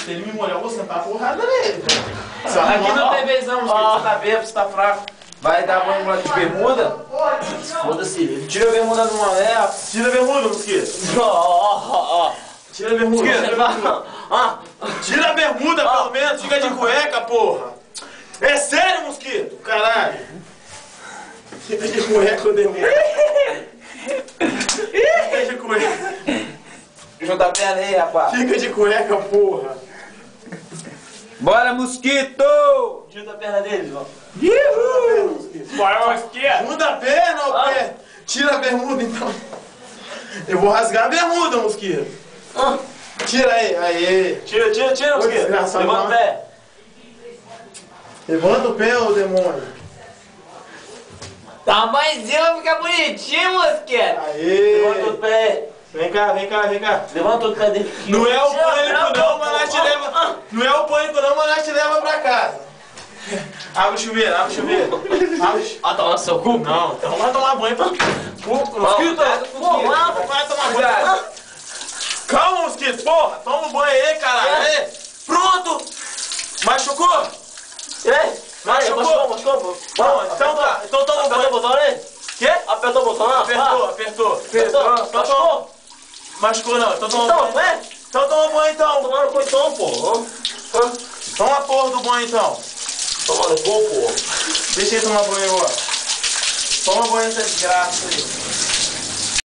Se ele me molhar, eu vou sentar a porrada nele. Aqui não tem vezão, mosquito. Você tá bêbado, você tá fraco. Vai dar banho lá de bermuda? Foda-se. Tira a bermuda do mané. Tira a bermuda, mosquito. Tira a bermuda. Tira a bermuda, pelo menos. Fica de cueca, porra. É sério, mosquito? Caralho. Fica de cueca, o demônio. Fica de cueca. Junta a perna aí, rapaz. Fica de cueca, porra. Bora, mosquito! Junta a perna deles, ó. Bora, mosquito! Junta a perna, ó, pé. Tira a bermuda, então. Eu vou rasgar a bermuda, mosquito. Tira aí, aí. Tira, mosquito. Desgraçado, Levanta o pé. Levanta o pé, ô demônio. Tamanhozinho vai ficar bonitinho, mosquito. Aê. Levanta o pé. Vem cá, vem cá, vem cá. Levanta o pé dele. Não é o pânico não, mas nós te leva. Não é o pânico não, mas nós te leva pra casa. Abre o chuveiro, abre o chuveiro. Ah, tá no seu cu? Não, então vai tomar banho pra. Mosquito, vai tomar banho. Calma, mosquito, porra. Toma um banho aí, caralho. Aí. Pronto. Machucou? Machucou. Bom, então tá. Então toma um banho. Apertou o botão ali? Quê? Apertou o botão lá? Apertou. Machucou? Machucou não, então toma banho. Então, Então toma banho então. Tomaram com então, pô. Toma a porra do banho então. Tomaram com, pô. Deixa ele tomar banho agora. Toma banho essa desgraça aí.